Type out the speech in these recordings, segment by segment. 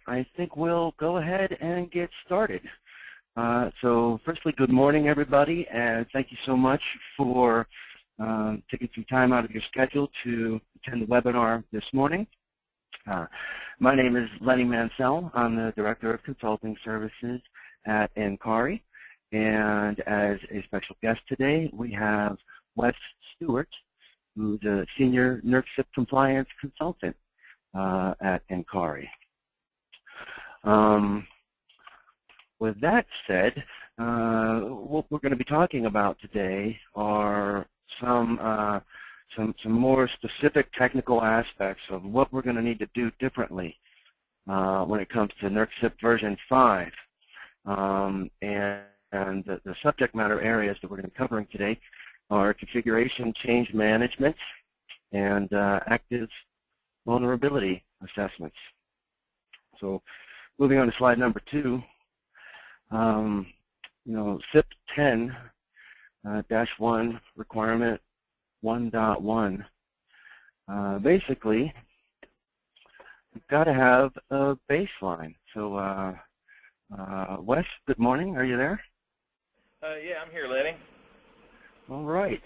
I think we'll go ahead and get started. So firstly, good morning, everybody, and thank you so much for taking some time out of your schedule to attend the webinar this morning. My name is Lenny Mansell. I'm the Director of Consulting Services at Encari, and as a special guest today, we have Wes Stewart, who's a Senior NERC Compliance Consultant at Encari. With that said, what we're going to be talking about today are some more specific technical aspects of what we're going to need to do differently when it comes to NERC version 5. And the subject matter areas that we're going to be covering today are configuration change management and active vulnerability assessments. So moving on to slide number 2, SIP 10-1 requirement 1.1. Basically, you've got to have a baseline. So, Wes, good morning. Are you there? Yeah, I'm here, Lenny. All right.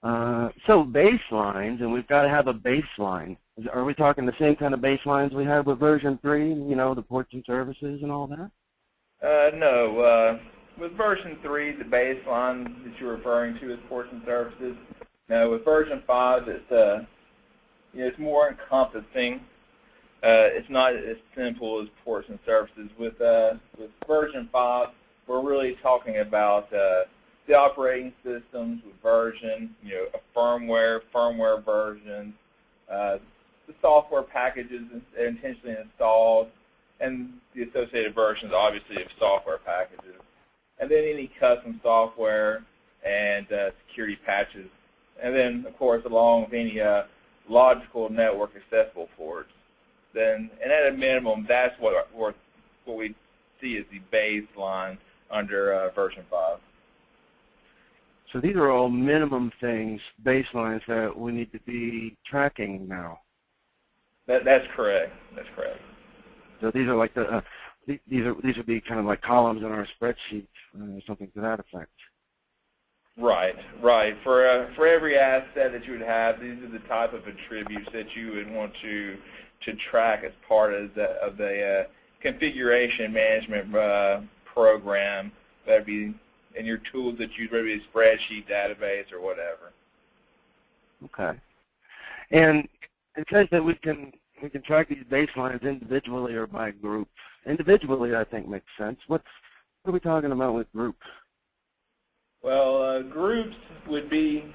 So baselines, and we've got to have a baseline. Are we talking the same kind of baselines we had with version 3, the ports and services and all that? No. With version 3, the baseline that you're referring to is ports and services. Now, with version 5, it's more encompassing. It's not as simple as ports and services. With version 5, we're really talking about the operating systems with version, a firmware version, the software packages intentionally installed, and the associated versions, obviously, of software packages, and then any custom software and security patches, and then, of course, along with any logical network accessible ports. And at a minimum, that's what we see as the baseline under version 5. So these are all minimum things, baselines that we need to be tracking now. That's correct. That's correct. So these are like these would be kind of like columns in our spreadsheet, something to that effect. Right. For every asset that you would have, these are the type of attributes that you would want to track as part of the configuration management program. That'd be in your tools that you'd whether it be a spreadsheet, database, or whatever. Okay. And it says that we can track these baselines individually or by group. Individually, I think, makes sense. What are we talking about with group? Well, groups would be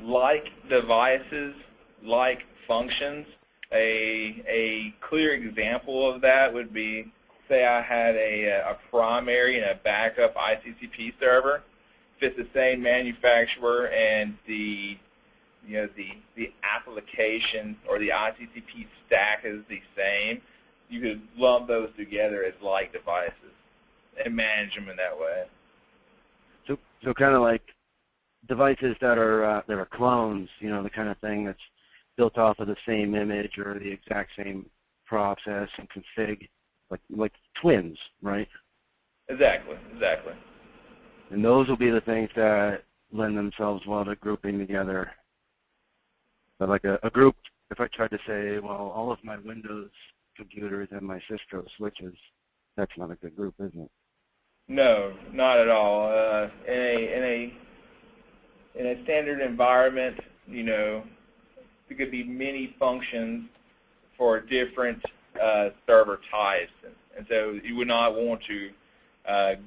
like devices, like functions. A clear example of that would be, say I had a primary and a backup ICCP server. If it's the same manufacturer and the application or the ICCP stack is the same, you could lump those together as like devices and manage them in that way. So kind of like devices that are clones, the kind of thing that's built off of the same image or the exact same process and config, like twins, right? Exactly. And those will be the things that lend themselves well to grouping together. But like a group, if I tried to say, well, all of my Windows computers and my Cisco switches, that's not a good group, is it? No, not at all. In a standard environment, there could be many functions for different server types, and so you would not want to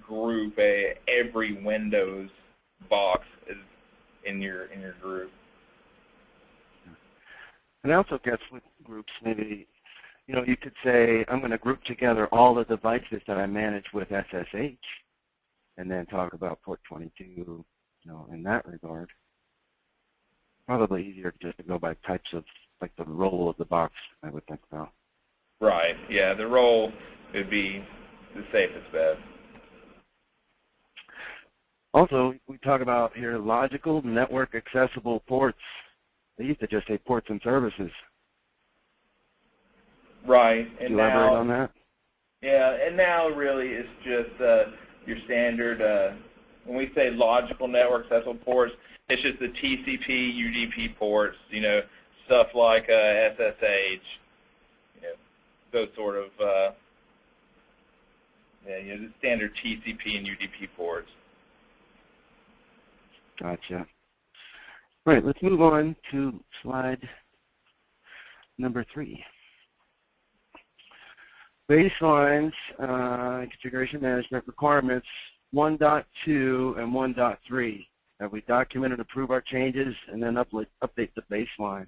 group every Windows box in your group. And I also guess with groups, maybe, you could say, I'm going to group together all the devices that I manage with SSH, and then talk about port 22, in that regard. Probably easier just to go by types of, like the role of the box, I would think, though. Right, yeah, the role would be the safest bet. Also, we talk about here logical network accessible ports. They used to just say ports and services. Right. Could And you elaborate now, on that? yeah, and now really it's just your standard, when we say logical network accessible ports, it's just the TCP, UDP ports, stuff like SSH, those sort of, the standard TCP and UDP ports. Gotcha. Right, let's move on to slide number 3. Baselines, configuration management requirements 1.2 and 1.3. Have we documented, approve our changes, and then update the baseline?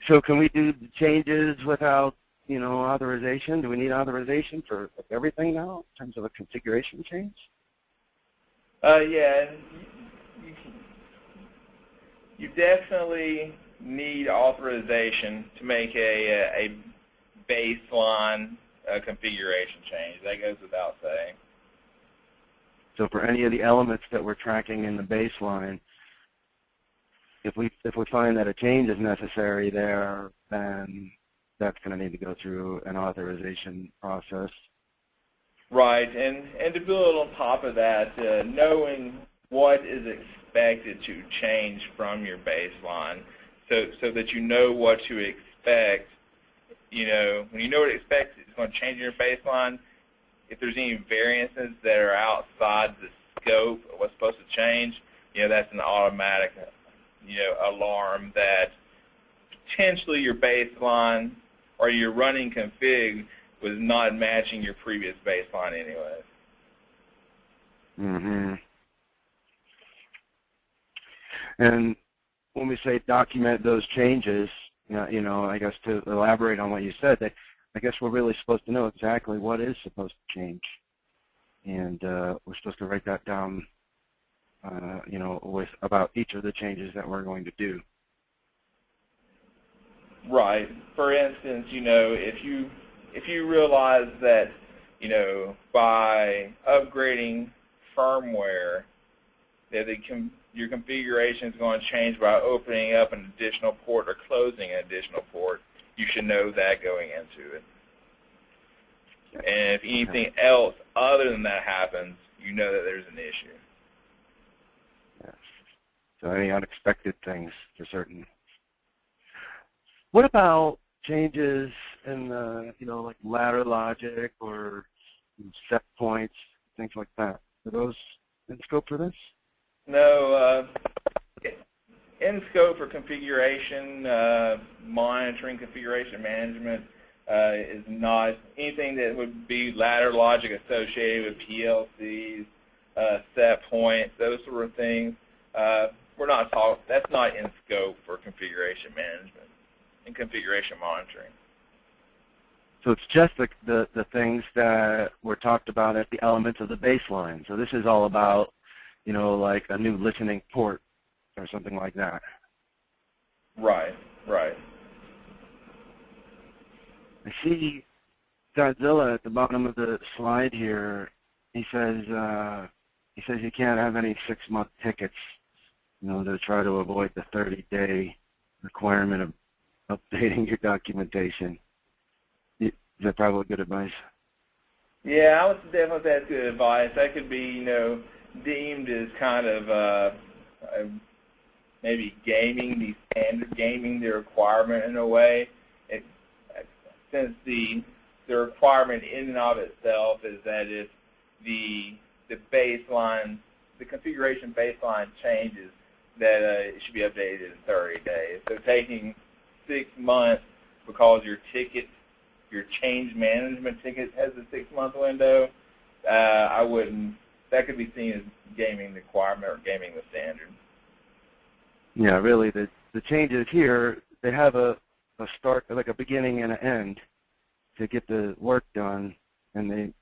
So can we do the changes without, authorization? Do we need authorization for everything now in terms of a configuration change? Yeah, you definitely need authorization to make a baseline configuration change. That goes without saying. So for any of the elements that we're tracking in the baseline, if we find that a change is necessary there, then that's going to need to go through an authorization process. Right, and to build on top of that, knowing what is expected to change from your baseline, so that you know what to expect. When you know what to expect, it's going to change your baseline. If there's any variances that are outside the scope of what's supposed to change, that's an automatic, alarm that potentially your baseline or your running config was not matching your previous baseline anyway. Mm-hmm. And when we say document those changes, I guess to elaborate on what you said, I guess we're really supposed to know exactly what is supposed to change. And we're supposed to write that down, with about each of the changes that we're going to do. Right. For instance, if you realize that, by upgrading firmware, that your configuration is going to change by opening up an additional port or closing an additional port, you should know that going into it. And if anything else other than that happens, you know that there's an issue. Yes. So any unexpected things for certain. What about changes in like ladder logic or set points, things like that? Are those in scope for this? No, in scope for configuration, monitoring, configuration management is not anything that would be ladder logic associated with PLCs, set points, those sort of things. We're not talking. That's not in scope for configuration management and configuration monitoring. So it's just the things that were talked about at the elements of the baseline. So this is all about, like a new listening port or something like that. Right, right. I see Godzilla at the bottom of the slide here. He says you can't have any 6-month tickets, to try to avoid the 30-day requirement of updating your documentation. Is that probably good advice? Yeah, I would definitely say that's good advice. That could be, deemed as kind of maybe gaming the requirement in a way. Since the requirement in and of itself is that if the baseline, the configuration baseline changes, that it should be updated in 30 days. So taking 6 months because your change management ticket has a 6-month window, I wouldn't. That could be seen as gaming the requirement or gaming the standard. Yeah, really, the changes here, they have a start, like a beginning and an end to get the work done, and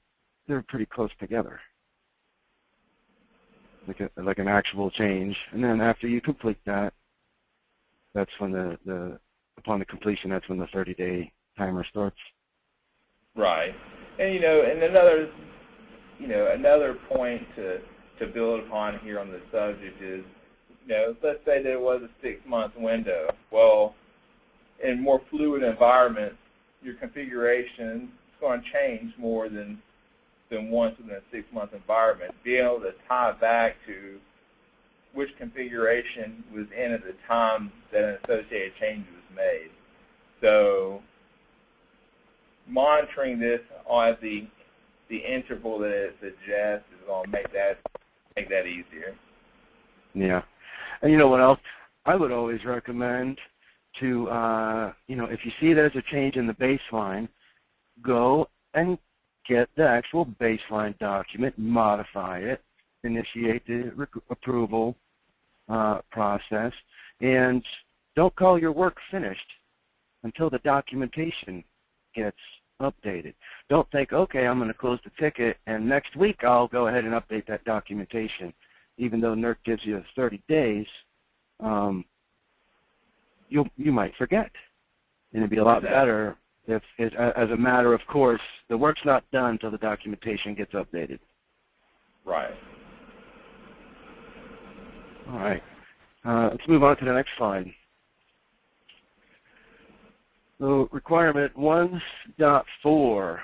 they're pretty close together, like an actual change. And then after you complete that, that's when upon the completion, that's when the 30-day timer starts. Right, and and another point to build upon here on this subject is let's say that it was a 6-month window. Well, in more fluid environments, your configuration is going to change more than once within a 6-month environment. Being able to tie back to which configuration was in at the time that an associated change was made. So monitoring this at the interval that it suggests is going to make that easier. Yeah. And you know what else? I would always recommend to, if you see there's a change in the baseline, go and get the actual baseline document, modify it, initiate the approval process, and don't call your work finished until the documentation gets updated. Don't think, okay, I'm going to close the ticket, and next week I'll go ahead and update that documentation. Even though NERC gives you 30 days, you might forget. And it'd be a lot better if, as a matter of course, the work's not done until the documentation gets updated. Right. All right. Let's move on to the next slide. So requirement 1.4,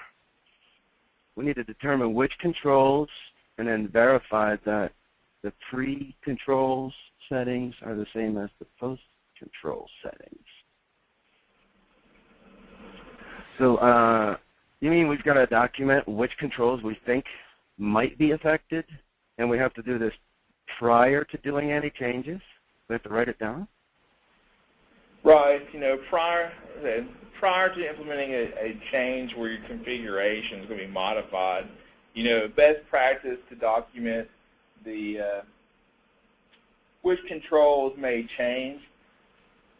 we need to determine which controls and then verify that the pre-controls settings are the same as the post-control settings. So you mean we've got to document which controls we think might be affected, and we have to do this prior to doing any changes? We have to write it down? Right. Prior to implementing a change where your configuration is going to be modified, best practice to document the which controls may change.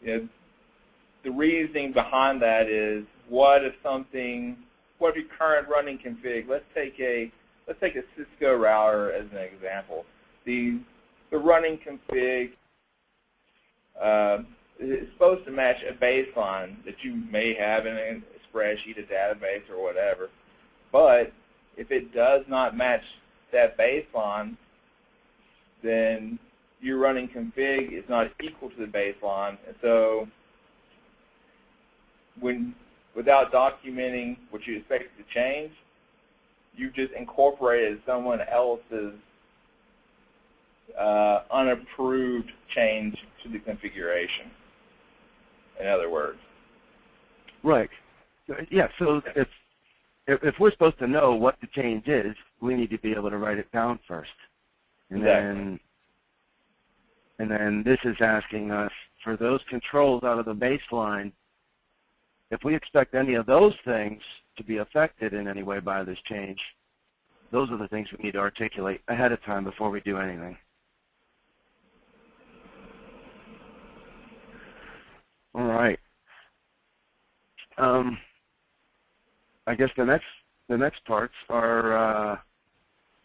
The reasoning behind that is, what if your current running config? Let's take a Cisco router as an example. The running config is supposed to match a baseline that you may have in a spreadsheet, a database, or whatever. But if it does not match that baseline, then your running config is not equal to the baseline. And so without documenting what you expect to change, you just incorporated someone else's unapproved change to the configuration, in other words. Right. Yeah, so if we're supposed to know what the change is, we need to be able to write it down first. And exactly. then this is asking us for those controls out of the baseline, if we expect any of those things to be affected in any way by this change, those are the things we need to articulate ahead of time before we do anything. All right. I guess the next parts are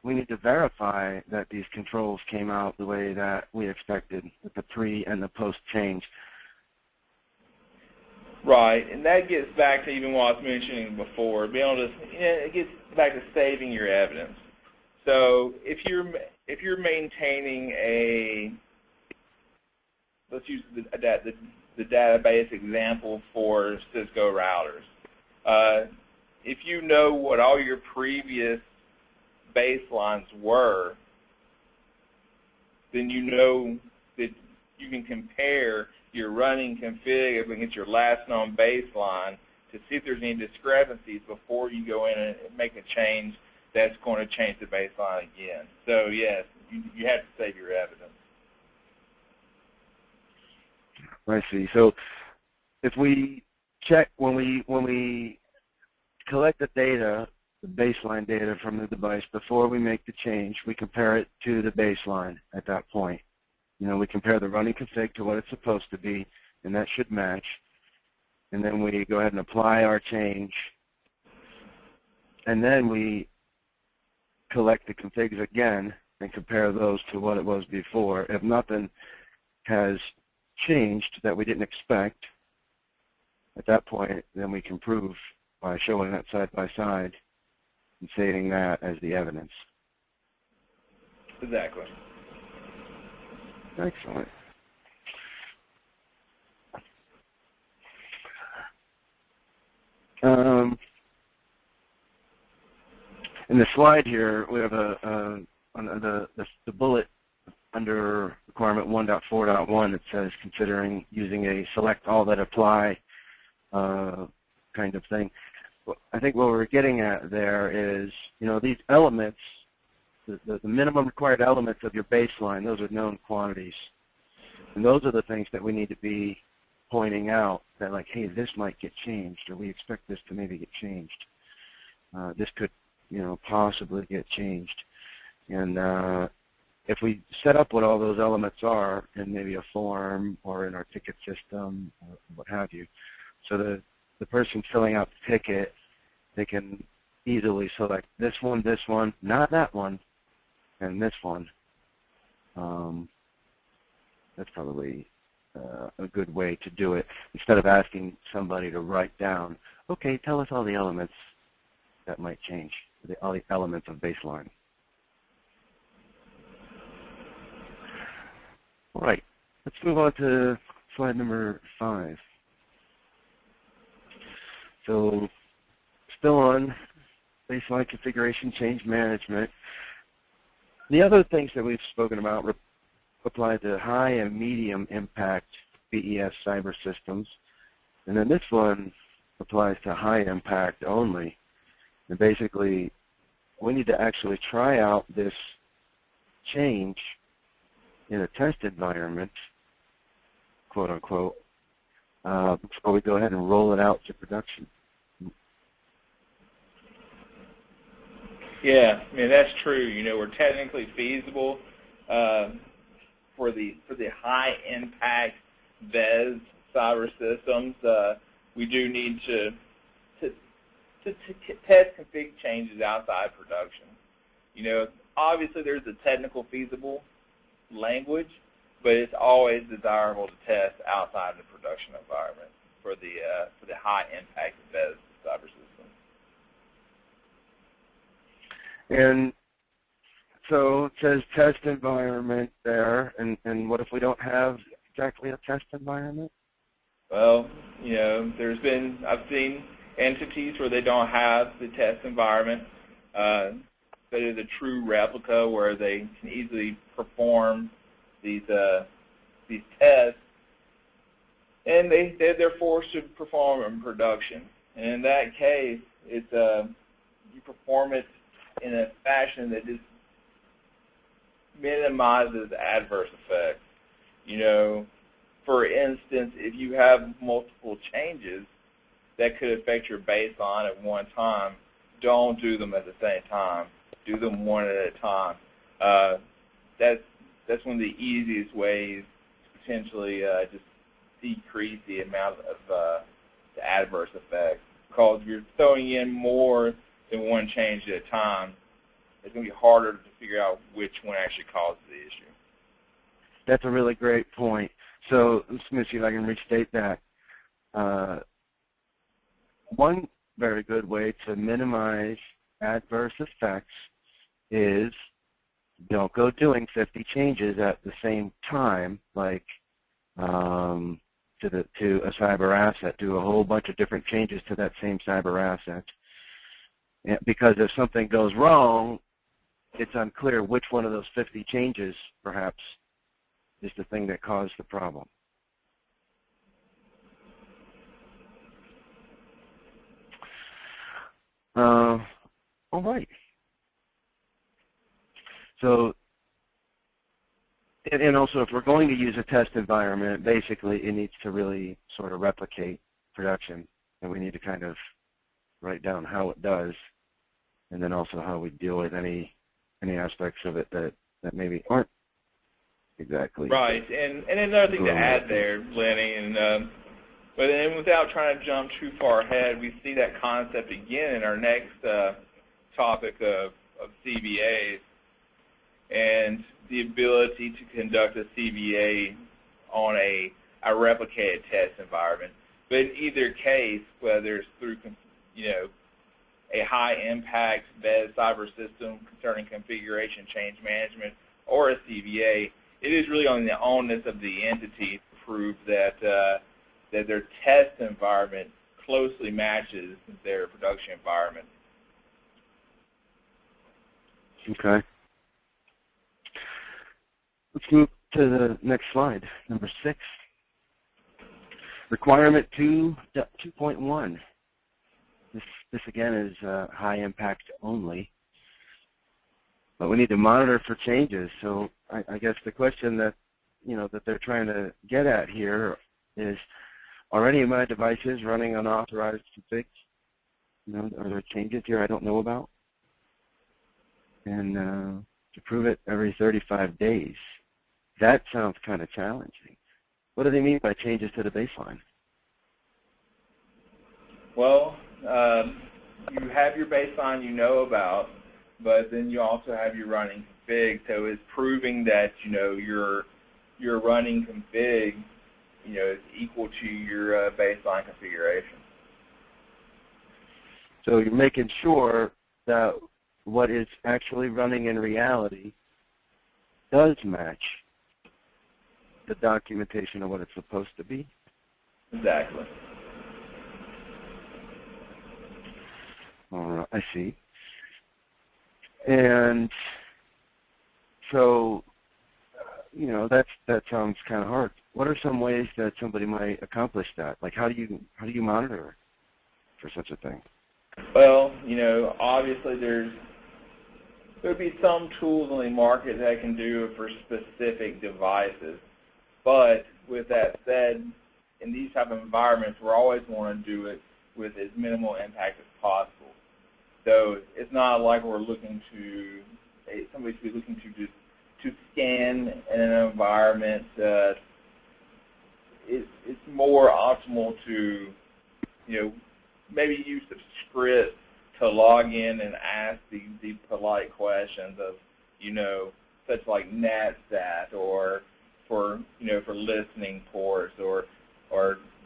we need to verify that these controls came out the way that we expected with the pre and the post change. Right, and that gets back to even what I was mentioning before. It gets back to saving your evidence. So if you're maintaining let's use the database example for Cisco routers. If you know what all your previous baselines were, then you know that you can compare your running config against your last known baseline to see if there's any discrepancies before you go in and make a change that's going to change the baseline again. So yes, you have to save your evidence. I see. So if we check when we collect the data, the baseline data from the device before we make the change, we compare it to the baseline at that point. We compare the running config to what it's supposed to be, and that should match. And then we go ahead and apply our change. And then we collect the configs again and compare those to what it was before. If nothing has changed that we didn't expect, at that point, then we can prove by showing that side by side and stating that as the evidence. Exactly. Excellent. In the slide here, we have the bullet under requirement 1.4.1 that says considering using a select all that apply kind of thing. I think what we're getting at there is, these elements, the minimum required elements of your baseline, those are known quantities. And those are the things that we need to be pointing out that, like, hey, this might get changed, or we expect this to maybe get changed. This could, possibly get changed. And if we set up what all those elements are in maybe a form or in our ticket system or what have you, so the person filling out the ticket, they can easily select this one, not that one, and this one. That's probably a good way to do it, instead of asking somebody to write down, okay, tell us all the elements that might change, all the elements of baseline. All right, let's move on to slide number 5. So still on baseline configuration change management. The other things that we've spoken about apply to high and medium impact BES cyber systems. And then this one applies to high impact only. And basically, we need to actually try out this change in a test environment, quote unquote, before we go ahead and roll it out to production. Yeah, I mean, that's true. We're technically feasible for the high impact BES cyber systems. We do need to test config changes outside production. Obviously there's a technical feasible language, but it's always desirable to test outside the production environment for the high impact BES cyber system. And so it says test environment there, and what if we don't have exactly a test environment? Well, I've seen entities where they don't have the test environment, but it's a true replica where they can easily perform these tests, and they're forced to perform in production. And in that case, it's you perform it in a fashion that just minimizes adverse effects. For instance, if you have multiple changes that could affect your baseline at one time, don't do them at the same time. Do them one at a time. That's one of the easiest ways to potentially just decrease the amount of the adverse effects. Because if you're throwing in more than one change at a time, it's going to be harder to figure out which one actually causes the issue. That's a really great point. So let me see if I can restate that. One very good way to minimize adverse effects is don't go doing 50 changes at the same time, like to a cyber asset. Do a whole bunch of different changes to that same cyber asset. And because if something goes wrong, it's unclear which one of those 50 changes, perhaps, is the thing that caused the problem. All right. So, and also if we're going to use a test environment, basically it needs to really sort of replicate production, and we need to kind of write down how it does, and then also how we deal with any aspects of it that maybe aren't exactly right. And another thing to add there, Lenny, but then without trying to jump too far ahead, we see that concept again in our next topic of CVAs and the ability to conduct a CVA on a replicated test environment. But in either case, whether it's through a high-impact BES cyber system concerning configuration change management or a CVA, it is really on the onus of the entity to prove that that their test environment closely matches their production environment. Okay. Let's move to the next slide, number 6. Requirement 2.1. This again is high impact only, but we need to monitor for changes. So I guess the question that that they're trying to get at here is, are any of my devices running unauthorized configs? Are there changes here I don't know about? And to prove it every 35 days. That sounds kind of challenging. What do they mean by changes to the baseline? Well, you have your baseline you know about, but then you also have your running config. So it's proving that your running config is equal to your baseline configuration. So you're making sure that what is actually running in reality does match the documentation of what it's supposed to be? Exactly. All right, I see. And so, that sounds kind of hard. What are some ways that somebody might accomplish that? Like, how do you monitor for such a thing? Well, obviously there'd be some tools on the market that can do it for specific devices. But with that said, in these type of environments, we always want to do it with as minimal impact as possible. So it's not like we're looking to, somebody should be looking to just to scan in an environment. It's more optimal to, maybe use the script to log in and ask the polite questions of, such like NatSat or for listening ports or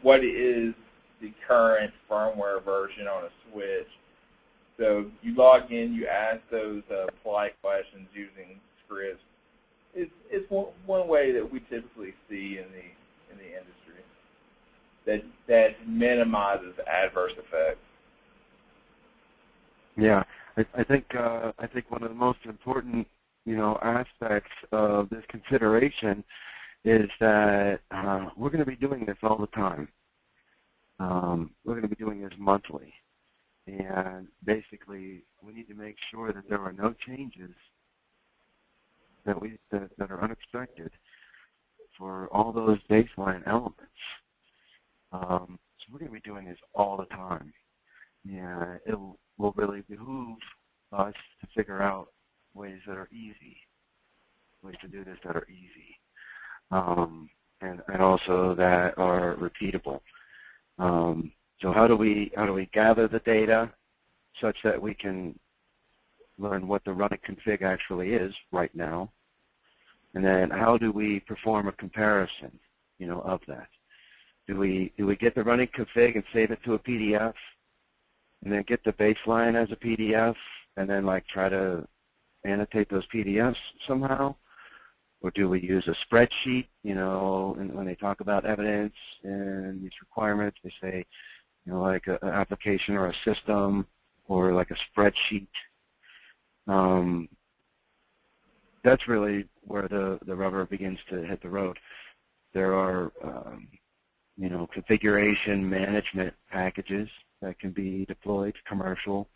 what is the current firmware version on a switch. So you log in, you ask those polite questions using scripts. It's one way that we typically see in the industry that minimizes adverse effects. Yeah, I think one of the most important aspects of this consideration is that we're going to be doing this all the time. We're going to be doing this monthly, and basically we need to make sure that there are no changes that are unexpected for all those baseline elements. So we're going to be doing this all the time. Yeah, it will really behoove us to figure out ways that are easy, ways to do this that are easy, and also that are repeatable. So how do we gather the data such that we can learn what the running config actually is right now, and then how do we perform a comparison, of that? Do we get the running config and save it to a PDF, and then get the baseline as a PDF, and then try to annotate those PDFs somehow? Or do we use a spreadsheet, and when they talk about evidence and these requirements, they say, like an application or a system or like a spreadsheet. That's really where the rubber begins to hit the road. There are, configuration management packages that can be deployed, commercial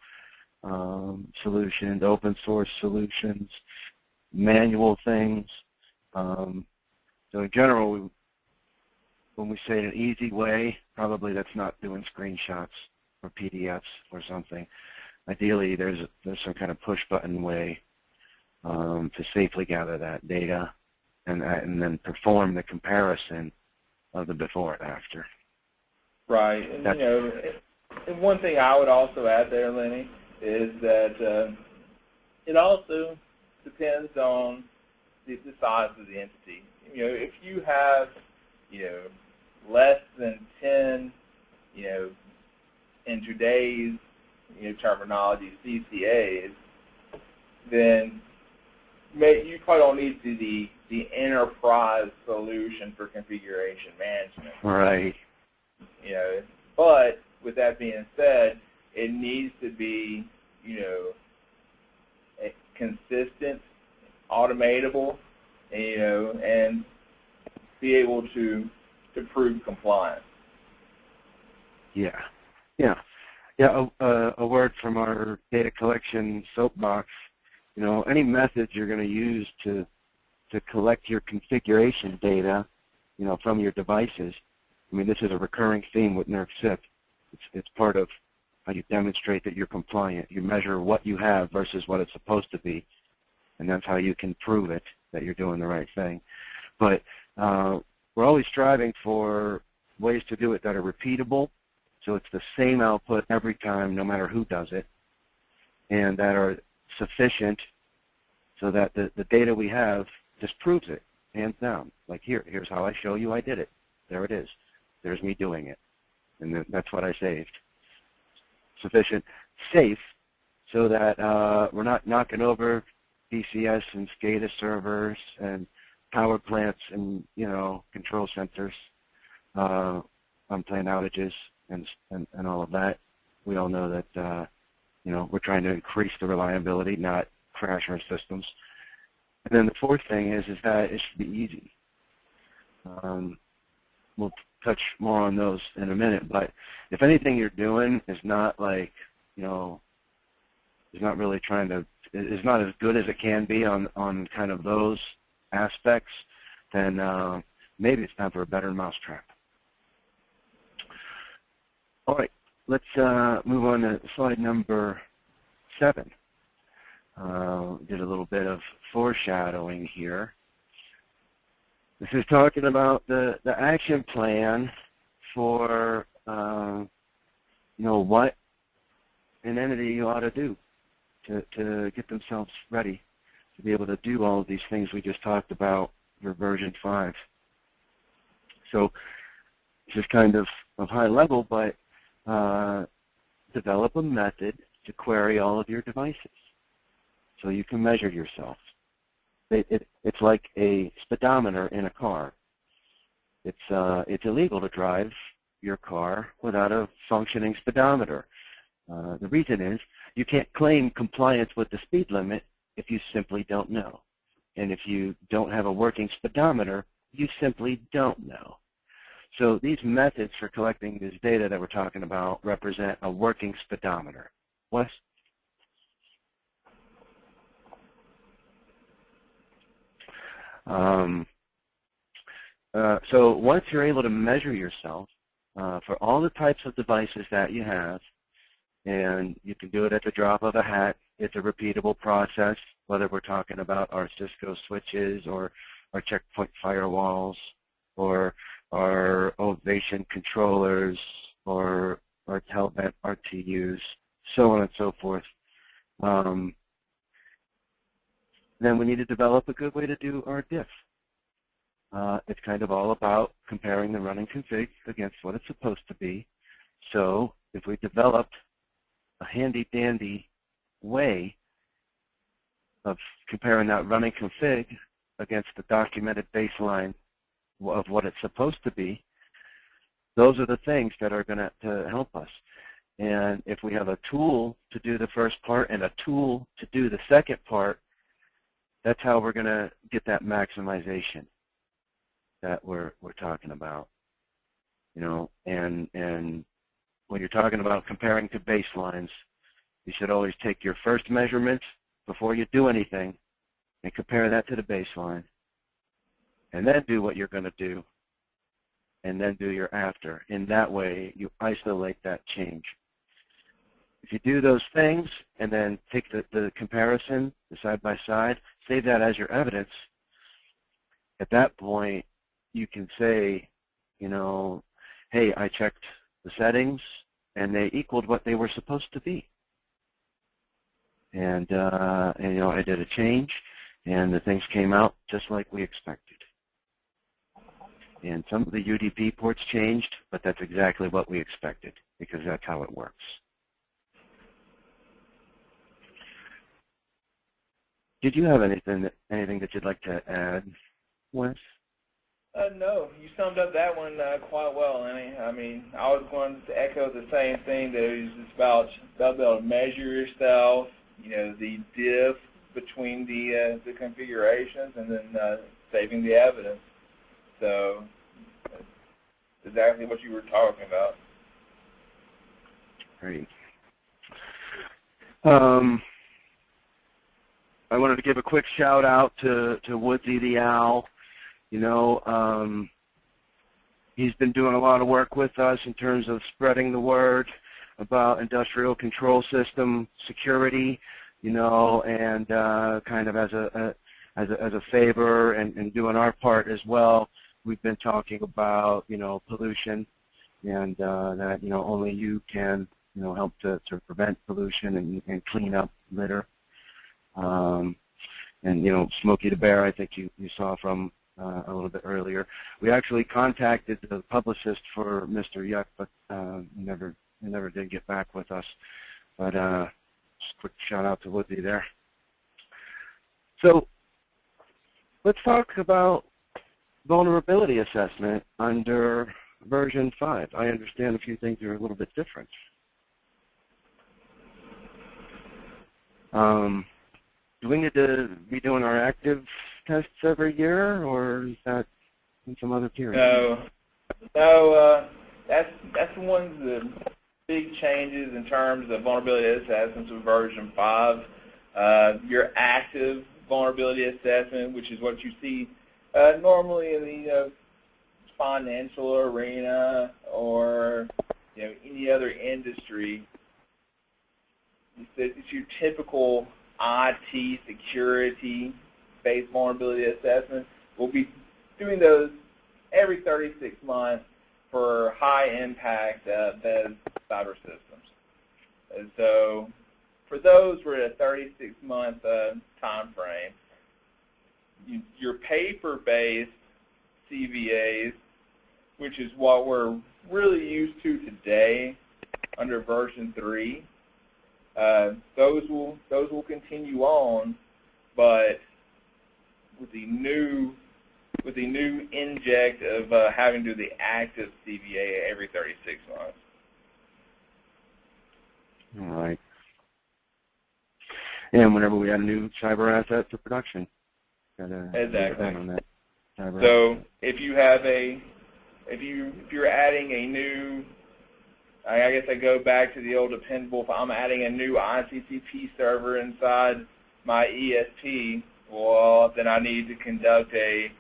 solutions, open source solutions, manual things. So in general, when we say an easy way, probably that's not doing screenshots or PDFs or something. Ideally, there's some kind of push button way to safely gather that data and then perform the comparison of the before and after. Right, and and one thing I would also add there, Lenny, is that it also depends on the size of the entity. If you have, less than 10, in today's, terminology, CCAs, then you probably don't need the the enterprise solution for configuration management. Right. You know, but with that being said, it needs to be, you know, consistent, automatable, you know, and be able to prove compliance. Yeah. Yeah. Yeah, a word from our data collection soapbox, you know, any methods you're going to use to collect your configuration data, you know, from your devices. I mean, this is a recurring theme with NERC-CIP. It's part of how you demonstrate that you're compliant. You measure what you have versus what it's supposed to be, and that's how you can prove it, that you're doing the right thing. But we're always striving for ways to do it that are repeatable, so it's the same output every time, no matter who does it, and that are sufficient so that the data we have just proves it, hands down. Like here's how I show you I did it. There it is. There's me doing it. And that's what I saved. Sufficient, safe, so that we're not knocking over DCS and SCADA servers and power plants and, you know, control centers, unplanned outages and all of that. We all know that, you know, we're trying to increase the reliability, not crash our systems. And then the fourth thing is that it should be easy. We'll touch more on those in a minute, but if anything you're doing is not like, you know, is not really trying to, is not as good as it can be on kind of those aspects, then maybe it's time for a better mousetrap. All right, let's move on to slide number 7. Did a little bit of foreshadowing here. This is talking about the action plan for, you know, what an entity ought to do to get themselves ready to be able to do all of these things we just talked about for version 5. So this is kind of high level, but develop a method to query all of your devices so you can measure yourself. It's like a speedometer in a car. It's illegal to drive your car without a functioning speedometer. The reason is you can't claim compliance with the speed limit if you simply don't know. And if you don't have a working speedometer, you simply don't know. So these methods for collecting this data that we're talking about represent a working speedometer. Wes? So once you're able to measure yourself for all the types of devices that you have, and you can do it at the drop of a hat, it's a repeatable process, whether we're talking about our Cisco switches or our checkpoint firewalls or our Ovation controllers or our Telnet RTUs, so on and so forth. Then we need to develop a good way to do our diff. It's kind of all about comparing the running config against what it's supposed to be. So if we developed a handy-dandy way of comparing that running config against the documented baseline of what it's supposed to be, those are the things that are going to help us. And if we have a tool to do the first part and a tool to do the second part, that's how we're going to get that maximization that we're talking about. You know, and when you're talking about comparing to baselines, you should always take your first measurement before you do anything and compare that to the baseline, and then do what you're going to do, and then do your after. In that way, you isolate that change. If you do those things and then take the comparison, the side-by-side, save that as your evidence, at that point, you can say, you know, hey, I checked the settings, and they equaled what they were supposed to be. And you know, I did a change, and the things came out just like we expected. And some of the UDP ports changed, but that's exactly what we expected, because that's how it works. Did you have anything that you'd like to add with? No, you summed up that one quite well, Lenny. I mean, I was going to echo the same thing, that it was just about being able to measure yourself, the diff between the configurations, and then saving the evidence. So that's exactly what you were talking about. Great. I wanted to give a quick shout out to Woodsy the Owl. He's been doing a lot of work with us in terms of spreading the word about industrial control system security, and kind of as a favor and doing our part as well. We've been talking about, pollution, and that, only you can, help to prevent pollution and clean up litter. And, Smokey the Bear, I think you saw from a little bit earlier. We actually contacted the publicist for Mr. Yuck, but he never did get back with us. But just a quick shout out to Woodsy there. So let's talk about vulnerability assessment under version 5. I understand a few things are a little bit different. Do we need to be doing our active tests every year, or is that in some other period? No, that's one of the big changes in terms of vulnerability assessments with version 5. Your active vulnerability assessment, which is what you see normally in the financial arena or any other industry. It's your typical IT security-based vulnerability assessment. We'll be doing those every 36 months for high-impact cyber systems. And so for those, we're at a 36-month time frame. Your paper-based CVAs, which is what we're really used to today under version 3, those will continue on, but with the new inject of having to do the active CVA every 36 months. All right. And whenever we add a new cyber asset to production, exactly. On that cyber so asset. if you have if you're adding a new, I guess I go back to the old dependable. If I'm adding a new ICCP server inside my ESP, well, then I need to conduct an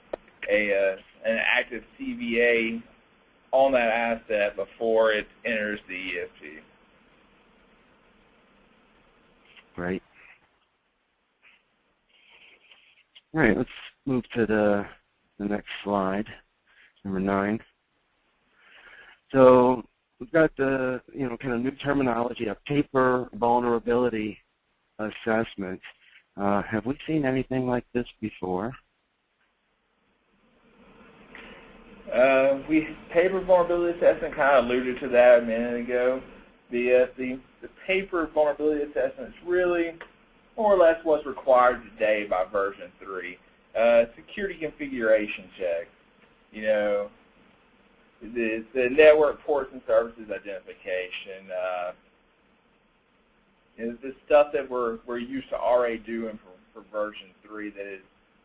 active CVA on that asset before it enters the ESP. Right. All right, let's move to the next slide, number 9. So we've got the, kind of new terminology of paper vulnerability assessment. Have we seen anything like this before? Paper vulnerability assessment kind of alluded to that a minute ago. The paper vulnerability assessment is really more or less what's required today by version 3. Security configuration checks, the network ports and services identification, the stuff that we're used to already doing for version 3 that is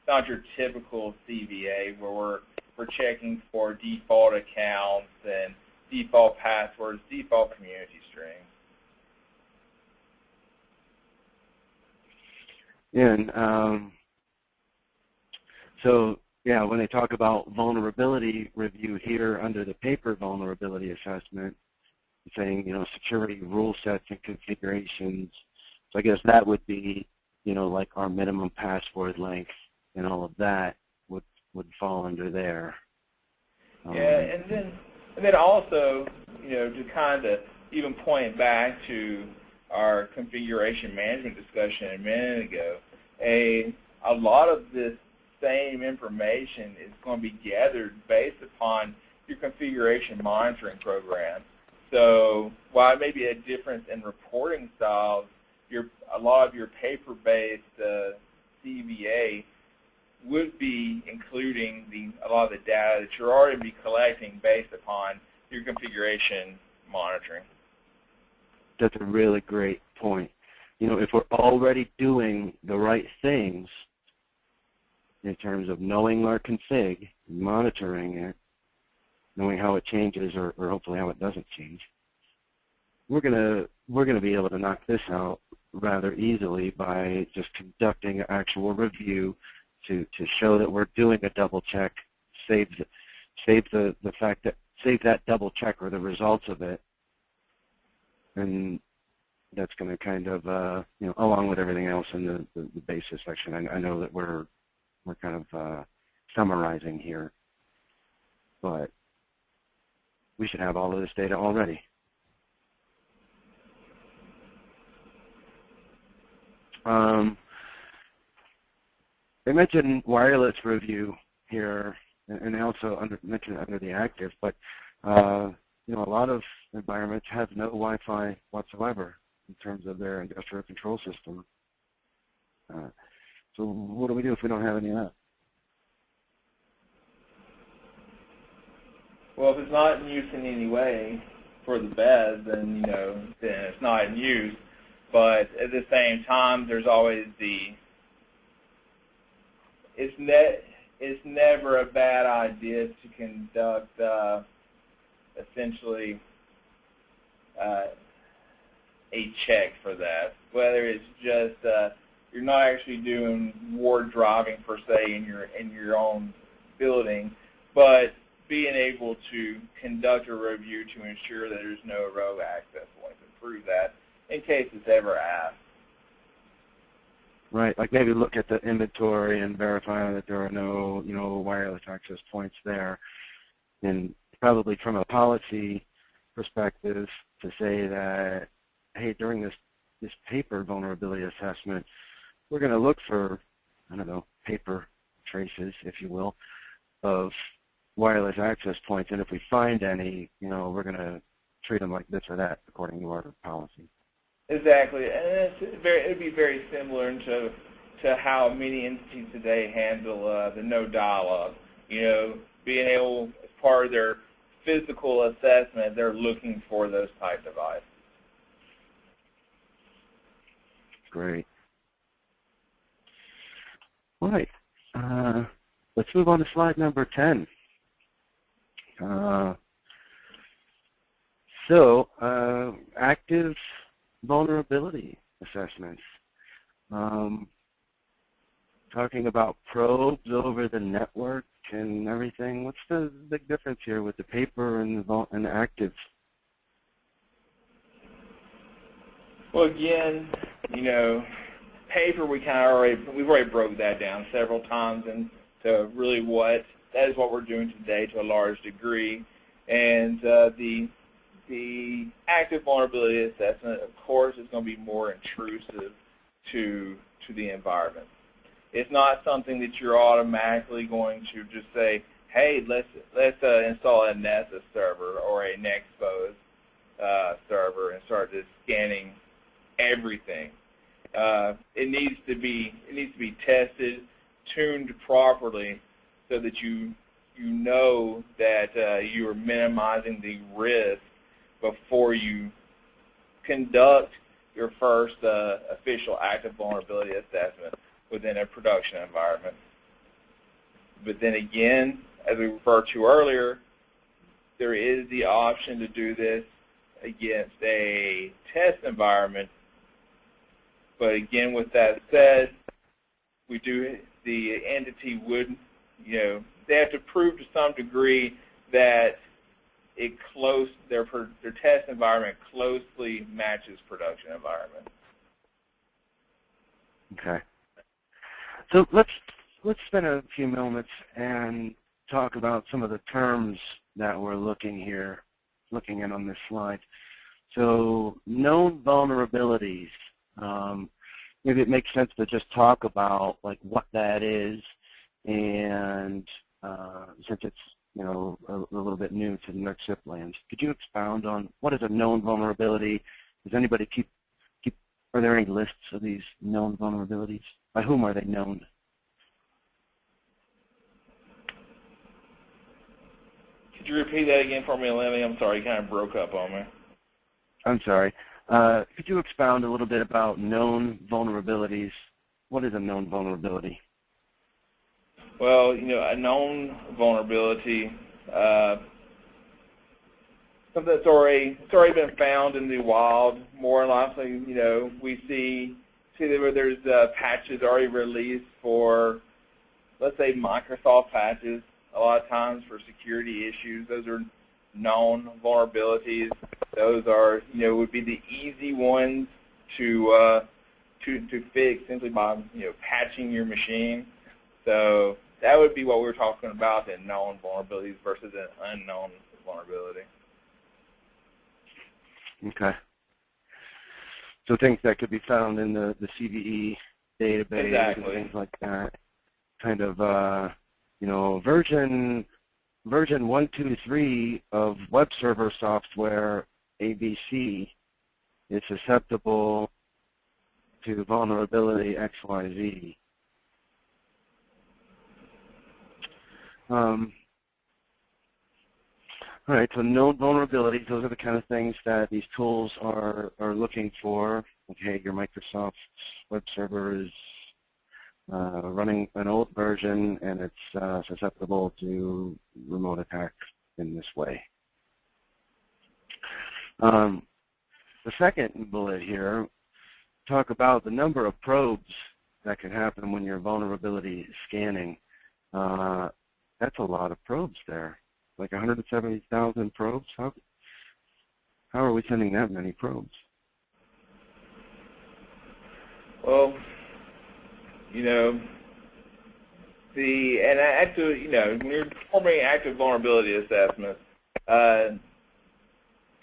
not your typical CVA where we're checking for default accounts and default passwords, default community strings. And so, yeah, when they talk about vulnerability review here under the paper vulnerability assessment, saying, security rule sets and configurations, so I guess that would be, like our minimum password length and all of that would fall under there. Yeah, and then also, to kind of even point back to our configuration management discussion a minute ago, a lot of this same information is going to be gathered based upon your configuration monitoring program. So while it may be a difference in reporting styles, a lot of your paper-based CVA would be including a lot of the data that you're already be collecting based upon your configuration monitoring. That's a really great point. You know, if we're already doing the right things in terms of knowing our config, monitoring it, knowing how it changes or hopefully how it doesn't change, we're gonna be able to knock this out rather easily by just conducting an actual review to show that we're doing a double check, save that double check or the results of it, and that's going to kind of you know, along with everything else in the basis section. I know that we're kind of summarizing here, but we should have all of this data already. They mentioned wireless review here, and they also mentioned it under the active, but you know, a lot of environments have no Wi-Fi whatsoever in terms of their industrial control system. So what do we do if we don't have any of that? Well, if it's not in use in any way for the bed, then, you know, then it's not in use. But at the same time, there's always it's never a bad idea to conduct essentially a check for that, whether it's just you're not actually doing ward driving per se in your own building, but being able to conduct a review to ensure that there's no rogue access points and prove that in case it's ever asked. Right, like maybe look at the inventory and verify that there are no, you know, wireless access points there, and probably from a policy perspective to say that, hey, during this paper vulnerability assessment, we're going to look for, I don't know, paper traces, if you will, of wireless access points, and if we find any, you know, we're going to treat them like this or that according to our policy. Exactly, and it'd be very similar to how many entities today handle the no dial-up. You know, being able, as part of their physical assessment, they're looking for those type devices. Great. All right, let's move on to slide number 10. Active vulnerability assessments. Talking about probes over the network and everything. What's the big difference here with the paper and the active? Well, again, you know, paper we've already broke that down several times into really that is what we're doing today to a large degree, and the active vulnerability assessment, of course, is going to be more intrusive to the environment. It's not something that you're automatically going to just say, hey, let's install a Nessus server or a Nexpose server and start just scanning everything. It needs to be tested, tuned properly, so that you know that you are minimizing the risk before you conduct your first official active vulnerability assessment within a production environment. But then again, as we referred to earlier, there is the option to do this against a test environment. But again, with that said, the entity would, you know, they have to prove to some degree that their test environment closely matches production environment. Okay. So let's spend a few moments and talk about some of the terms that we're looking at on this slide. So known vulnerabilities. Maybe it makes sense to just talk about like what that is, and since it's, you know, a little bit new to the NERC lands, could you expound on what is a known vulnerability? Does anybody are there any lists of these known vulnerabilities? By whom are they known? Could you repeat that again for me, Lenny? I'm sorry, you kind of broke up on me. I'm sorry. Could you expound a little bit about known vulnerabilities? What is a known vulnerability? Well, a known vulnerability, something that's already been found in the wild. More likely, we see that there's patches already released for, let's say, Microsoft patches. A lot of times for security issues, those are known vulnerabilities. Those are, would be the easy ones to fix simply by, patching your machine. So that would be what we're talking about in known vulnerabilities versus an unknown vulnerability. Okay. So things that could be found in the CVE database Exactly. and things like that. Kind of, version 123 of web server software ABC is susceptible to vulnerability XYZ. All right, so known vulnerabilities, those are the kind of things that these tools are looking for. Okay, your Microsoft web server is running an old version and it's susceptible to remote attack in this way. The second bullet here, talk about the number of probes that can happen when you're vulnerability scanning. That's a lot of probes there, like 170,000 probes. How are we sending that many probes? Well, when you're performing active vulnerability assessments,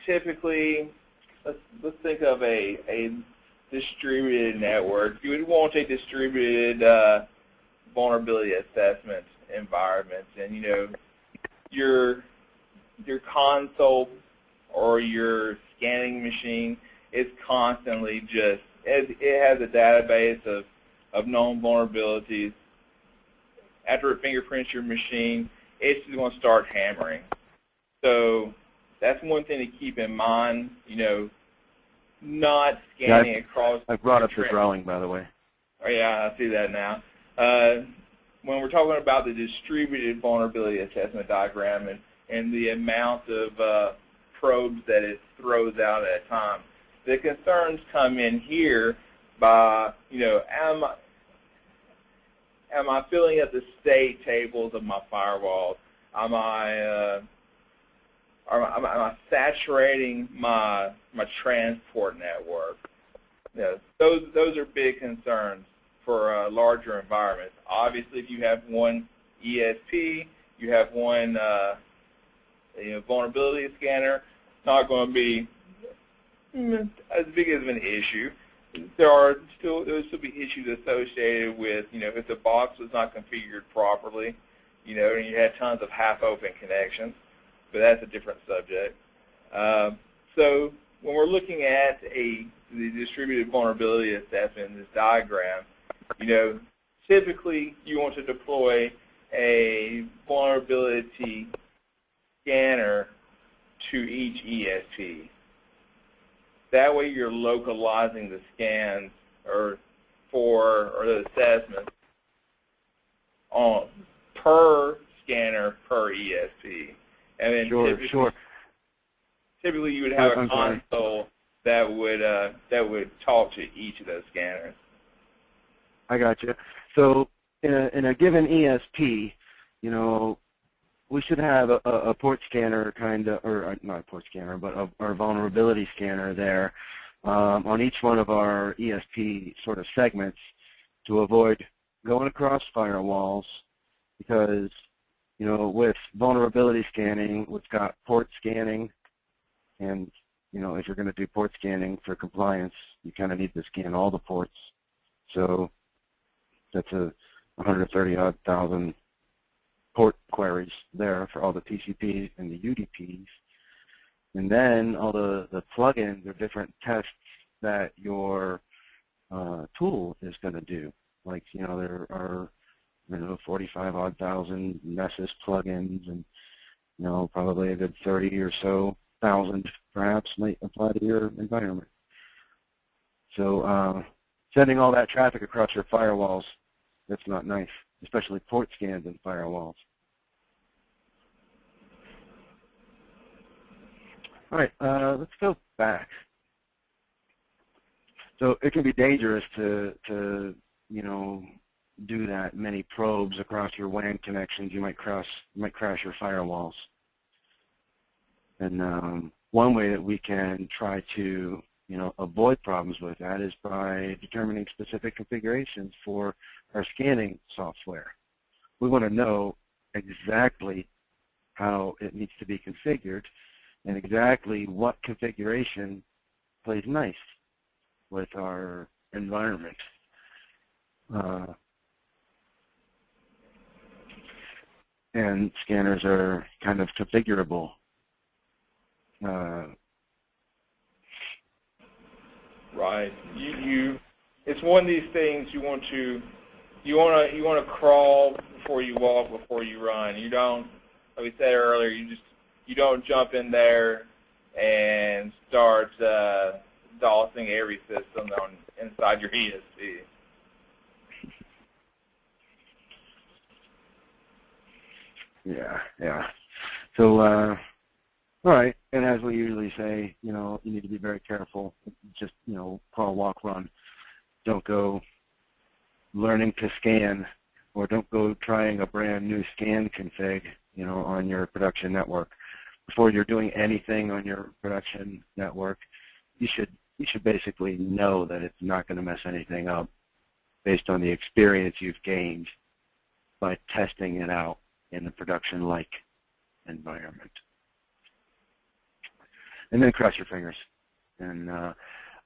typically, let's think of a distributed network. You would want a distributed vulnerability assessment environment, and your console or your scanning machine is constantly it has a database of known vulnerabilities. After it fingerprints your machine, it's just going to start hammering. So that's one thing to keep in mind, not scanning across. I brought up the drawing, by the way. Oh, yeah, I see that now. When we're talking about the distributed vulnerability assessment diagram and the amount of probes that it throws out at a time, the concerns come in here by, am I filling up the state tables of my firewalls? Am I saturating my transport network? Those are big concerns for larger environments. Obviously, if you have one ESP, you have one vulnerability scanner, it's not going to be as big of an issue. There'll still be issues associated with, if the box was not configured properly, and you had tons of half-open connections, but that's a different subject. So when we're looking at the distributed vulnerability assessment in this diagram, typically you want to deploy a vulnerability scanner to each ESP. That way you're localizing the scans or the assessments on per scanner per ESP. And then typically you would have a console that would talk to each of those scanners. I got you. So in a given ESP, we should have a port scanner or not a port scanner, but our vulnerability scanner there on each one of our ESP sort of segments to avoid going across firewalls, because with vulnerability scanning, we've got port scanning, and if you're going to do port scanning for compliance, you kind of need to scan all the ports. So that's 130-odd thousand port queries there for all the TCPs and the UDPs. And then all the plugins or different tests that your tool is going to do. Like, there are 45-odd thousand Nessus plugins and Probably a good 30 or so thousand perhaps might apply to your environment. So sending all that traffic across your firewalls, that's not nice, especially port scans and firewalls. All right, let's go back. So it can be dangerous to do that many probes across your WAN connections. You might crash your firewalls. And one way that we can try to avoid problems with that is by determining specific configurations for our scanning software. We want to know exactly how it needs to be configured and exactly what configuration plays nice with our environment. And scanners are kind of configurable. Right. It's one of these things you want to crawl before you walk, before you run. You don't, like we said earlier, you don't jump in there and start DOSing every system inside your ESP. Yeah. So, all right, and as we usually say, you need to be very careful. Just, crawl, walk, run. Don't go learning to scan, or don't go trying a brand new scan config, on your production network. Before you're doing anything on your production network, you should basically know that it's not going to mess anything up based on the experience you've gained by testing it out in the production-like environment. And then cross your fingers. And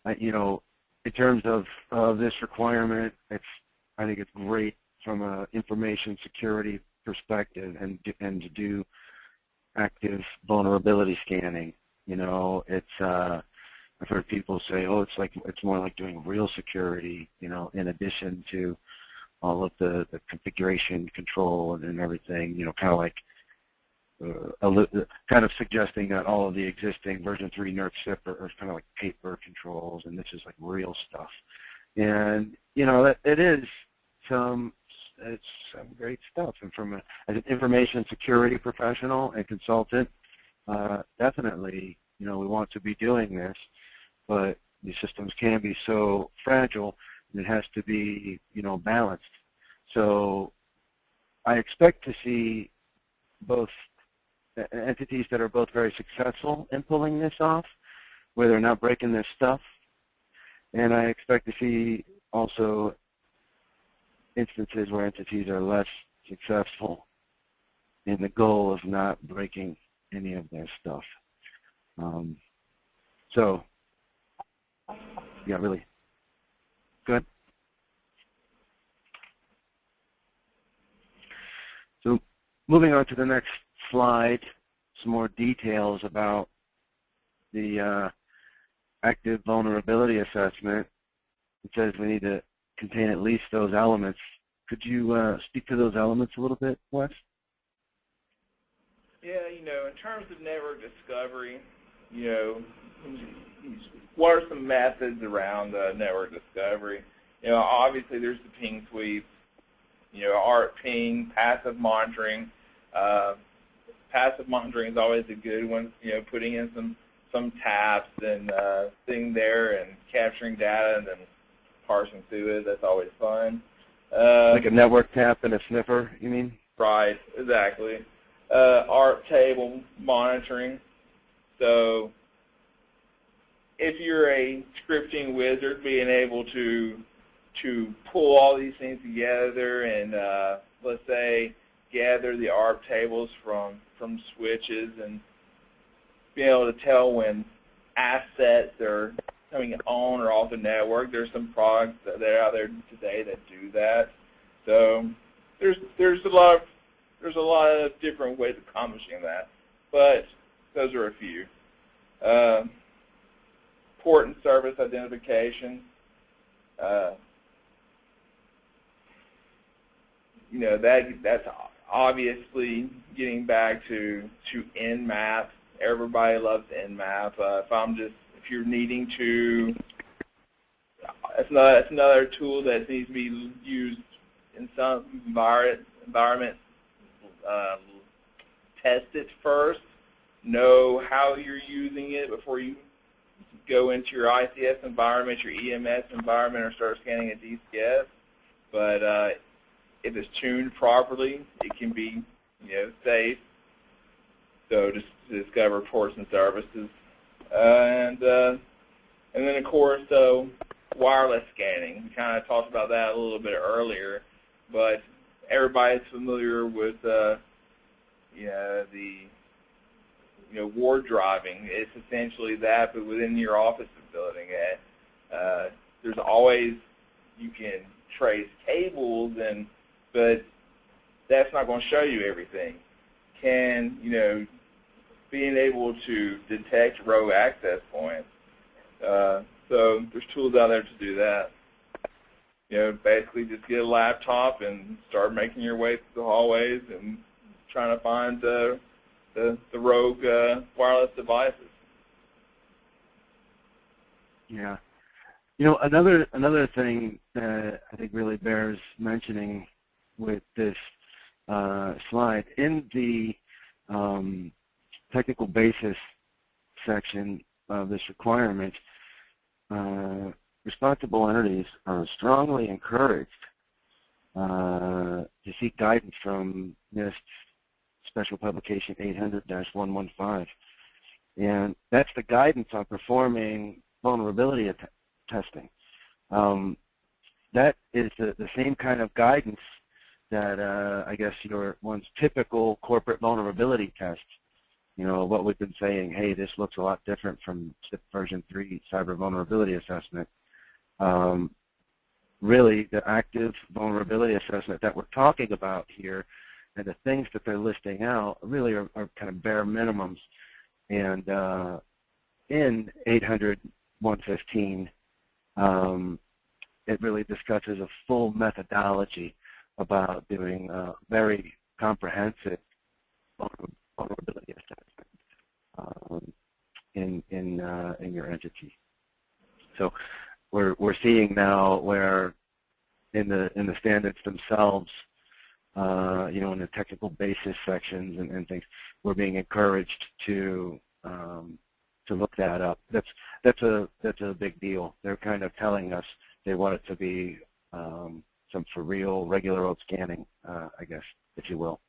in terms of this requirement, I think it's great from an information security perspective, and to do active vulnerability scanning. I've heard people say, oh, it's more like doing real security, in addition to all of the configuration control and everything, kind of like kind of suggesting that all of the existing version 3 NERC SIP are kind of like paper controls, and this is like real stuff. And that it is it's some great stuff. And as an information security professional and consultant, definitely we want to be doing this, but these systems can be so fragile, and it has to be balanced. So I expect to see both entities that are both very successful in pulling this off, where they're not breaking their stuff, and I expect to see also instances where entities are less successful in the goal of not breaking any of their stuff. So, yeah, really. Good. So, moving on to the next slide, some more details about the active vulnerability assessment. It says we need to contain at least those elements. Could you speak to those elements a little bit, Wes? Yeah, in terms of network discovery, what are some methods around network discovery? Obviously there's the ping sweeps, ARP ping, passive monitoring. Passive monitoring is always a good one, putting in some taps and sitting there and capturing data and then parsing through it. That's always fun. Like a network tap and a sniffer, you mean? Right, exactly. ARP table monitoring. So if you're a scripting wizard, being able to pull all these things together and let's say gather the ARP tables from switches and be able to tell when assets are coming on or off the network. There's some products that are out there today that do that. So there's a lot of different ways of accomplishing that, but those are a few. Port and service identification. That's Obviously, getting back to Nmap, everybody loves Nmap. If you're needing to, that's another tool that needs to be used in some environment. Test it first. Know how you're using it before you go into your ICS environment, your EMS environment, or start scanning a DCS. But if it's tuned properly, it can be, safe. So just to discover ports and services, and then of course, wireless scanning. We kind of talked about that a little bit earlier, but everybody's familiar with ward driving. It's essentially that, but within your office building. There's always, you can trace cables, but that's not going to show you everything. Being able to detect row access points. So there's tools out there to do that. Basically just get a laptop and start making your way through the hallways and trying to find the rogue wireless devices. Yeah. Another thing that I think really bears mentioning with this slide, in the technical basis section of this requirement, responsible entities are strongly encouraged to seek guidance from NIST Special Publication 800-115. And that's the guidance on performing vulnerability testing. That is the same kind of guidance that I guess your one's typical corporate vulnerability test. What we've been saying, hey, this looks a lot different from SIP version 3 cyber vulnerability assessment. Really, the active vulnerability assessment that we're talking about here and the things that they're listing out really are kind of bare minimums. And in 800-115, it really discusses a full methodology about doing a very comprehensive vulnerability assessment in your entity. So we're seeing now where in the standards themselves, in the technical basis sections and things, we're being encouraged to look that up. That's a big deal. They're kind of telling us they want it to be some for real, regular old scanning, I guess, if you will.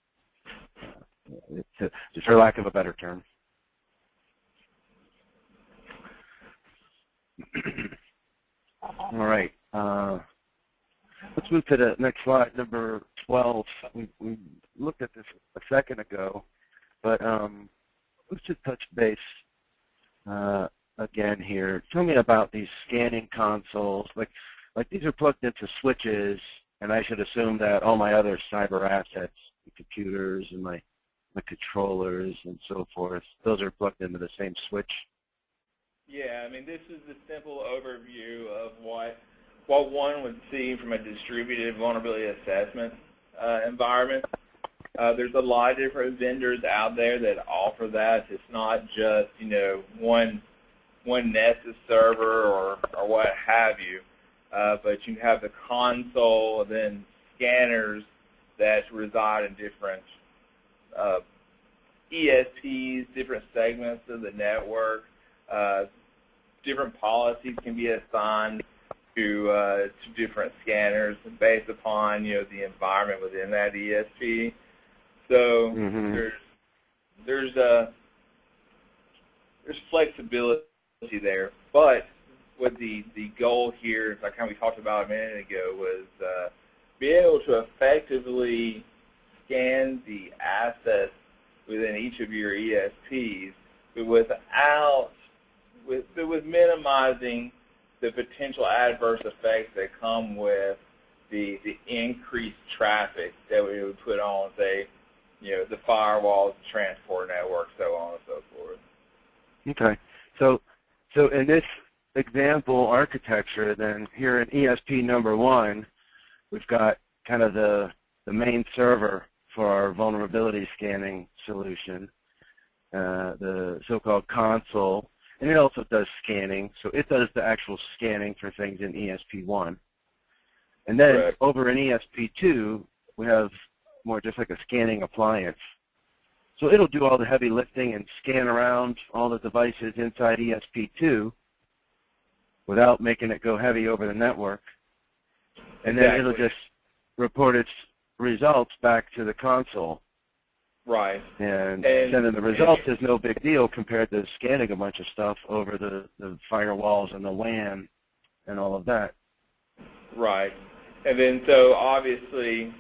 Just for lack of a better term. All right. Let's move to the next slide, number 12. We looked at this a second ago, but let's just touch base again here. Tell me about these scanning consoles. Like these are plugged into switches, and I should assume that all my other cyber assets, the computers and my controllers and so forth, those are plugged into the same switch. Yeah, this is a simple overview of what one would see from a distributed vulnerability assessment environment. There's a lot of different vendors out there that offer that. It's not just one Nessus server or what have you, but you have the console, then scanners that reside in different ESPs, different segments of the network. Different policies can be assigned to different scanners based upon the environment within that ESP. So there's flexibility there, but what the goal here, like we talked about a minute ago, was be able to effectively scan the assets within each of your ESPs, but with minimizing the potential adverse effects that come with the increased traffic that we would put on, say, the firewalls, the transport network, so on and so forth. Okay. So in this example architecture, then here in ESP number 1, we've got kind of the main server for our vulnerability scanning solution, the so-called console, and it also does scanning. So it does the actual scanning for things in ESP1. And then Correct. over in ESP2, we have more just like a scanning appliance. So it'll do all the heavy lifting and scan around all the devices inside ESP2 without making it go heavy over the network. And then it'll just report its results back to the console. Right. And sending the results is no big deal compared to scanning a bunch of stuff over the firewalls and the WAN and all of that. Right. And then so obviously,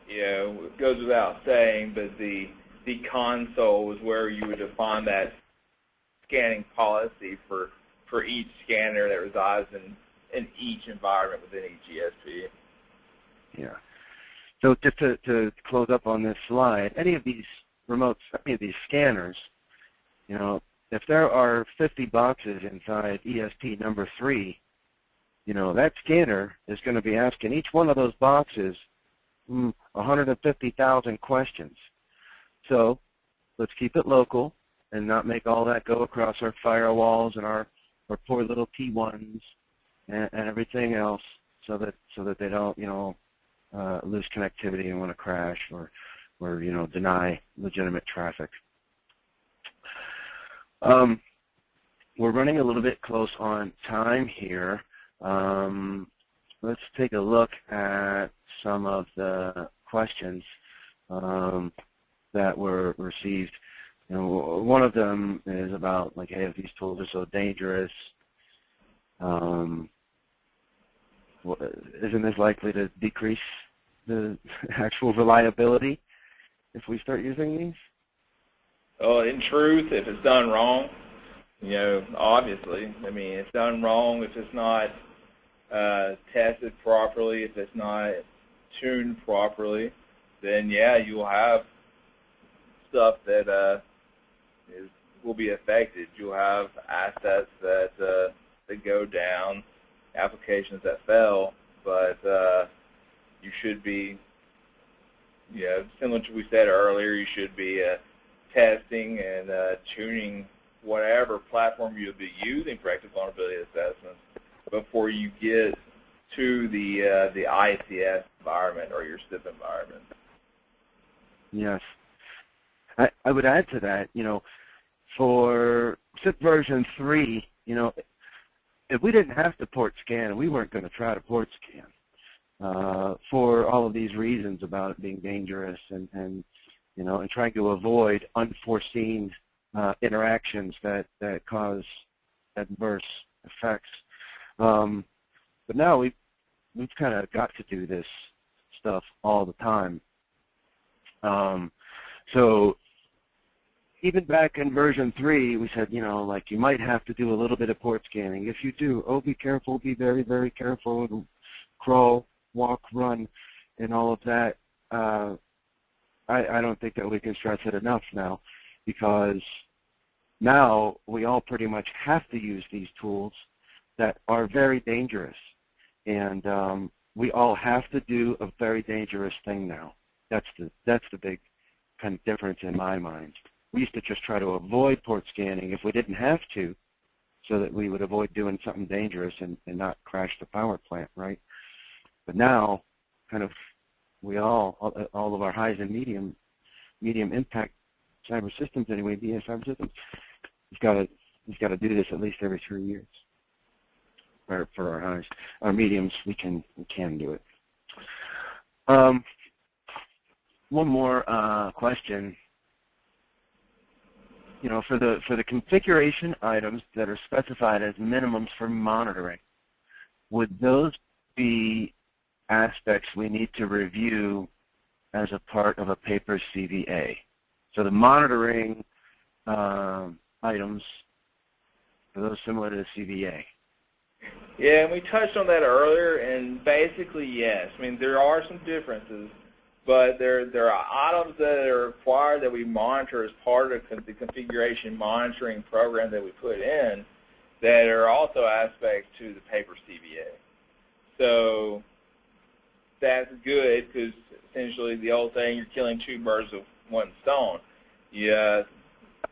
it goes without saying, but the console is where you would define that scanning policy for each scanner that resides in each environment within each ESP. Yeah. So just to close up on this slide, any of these remotes, any of these scanners, if there are 50 boxes inside ESP number 3, that scanner is going to be asking each one of those boxes 150,000 questions. So let's keep it local and not make all that go across our firewalls and our poor little T1s and everything else, so that they don't lose connectivity and want to crash or deny legitimate traffic. We're running a little bit close on time here. Let's take a look at some of the questions that were received. One of them is about, like, hey, if these tools are so dangerous, isn't this likely to decrease the actual reliability if we start using these? Well, in truth, if it's done wrong, obviously, it's done wrong if it's not tested properly, if it's not tuned properly, then yeah, you will have stuff that will be affected. You'll have assets that go down, applications that fail, but you should be, similar to what we said earlier, you should be testing and tuning whatever platform you'll be using for active vulnerability assessments before you get to the ICS environment or your SIP environment. Yes. I would add to that, for SIP version 3, if we didn't have to port scan, we weren't going to try to port scan for all of these reasons about it being dangerous and trying to avoid unforeseen interactions that cause adverse effects. But now we've kind of got to do this stuff all the time. So even back in version 3, we said, like you might have to do a little bit of port scanning. If you do, be careful, be very, very careful, crawl, walk, run, and all of that. I don't think that we can stress it enough now, because now we all pretty much have to use these tools that are very dangerous. And we all have to do a very dangerous thing now. That's the big kind of difference in my mind. We used to just try to avoid port scanning if we didn't have to, so that we would avoid doing something dangerous and not crash the power plant, right? But now, kind of, we all of our highs and medium impact cyber systems anyway, DS cyber systems, we've got to do this at least every 3 years. Or for our highs, our mediums, we can do it. One more question. For the configuration items that are specified as minimums for monitoring, would those be aspects we need to review as a part of a paper CVA? So the monitoring items, are those similar to the CVA? Yeah, and we touched on that earlier, and basically, yes. There are some differences, but there are items that are required that we monitor as part of the configuration monitoring program that we put in that are also aspects to the paper CVA. So that's good because essentially the old saying, you're killing two birds with one stone. Yeah,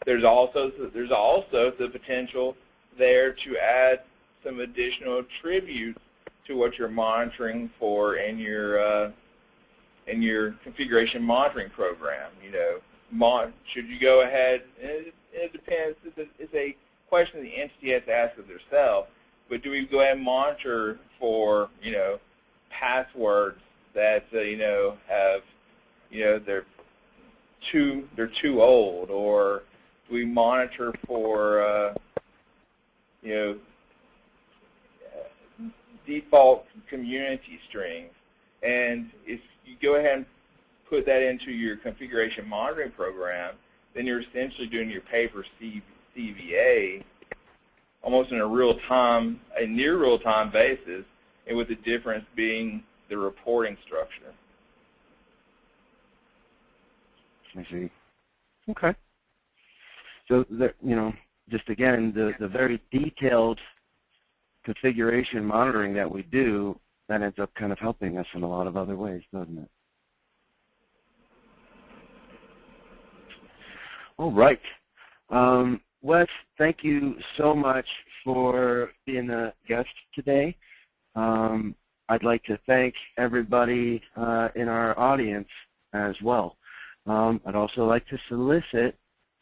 there's also the potential there to add some additional attributes to what you're monitoring for in your configuration monitoring program. You know, should you go ahead? It depends. It's a question the entity has to ask of themselves. But do we go ahead and monitor for, you know, passwords that you know have, you know, they're too old, or do we monitor for you know, default community strings? And if you go ahead and put that into your configuration monitoring program, then you're essentially doing your paper CVA almost in a near real-time basis, and with the difference being the reporting structure. I see. Okay. So, you know, just again, the very detailed configuration monitoring that we do, that ends up kind of helping us in a lot of other ways, doesn't it? All right. Wes, thank you so much for being a guest today. I'd like to thank everybody in our audience as well. I'd also like to solicit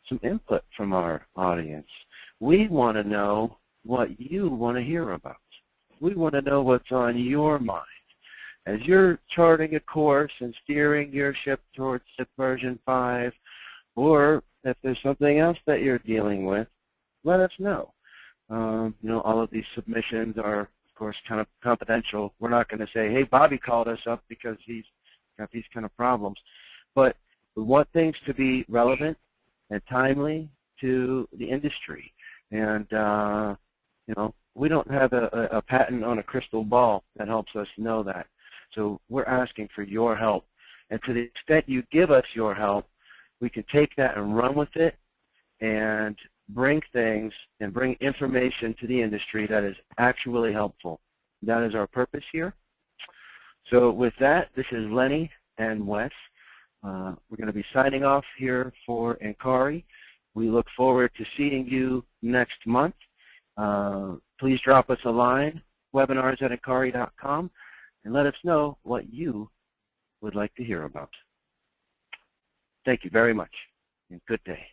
some input from our audience. We want to know what you want to hear about. We want to know what's on your mind. As you're charting a course and steering your ship towards SIP version 5, or if there's something else that you're dealing with, let us know. You know, all of these submissions are, of course, kind of confidential. We're not going to say, hey, Bobby called us up because he's got these kind of problems. But we want things to be relevant and timely to the industry. And, you know, we don't have a patent on a crystal ball that helps us know that. So we're asking for your help. And to the extent you give us your help, we can take that and run with it and bring things and bring information to the industry that is actually helpful. That is our purpose here. So with that, this is Lenny and Wes. We're going to be signing off here for Encari. We look forward to seeing you next month. Please drop us a line, webinars@encari.com, and let us know what you would like to hear about. Thank you very much, and good day.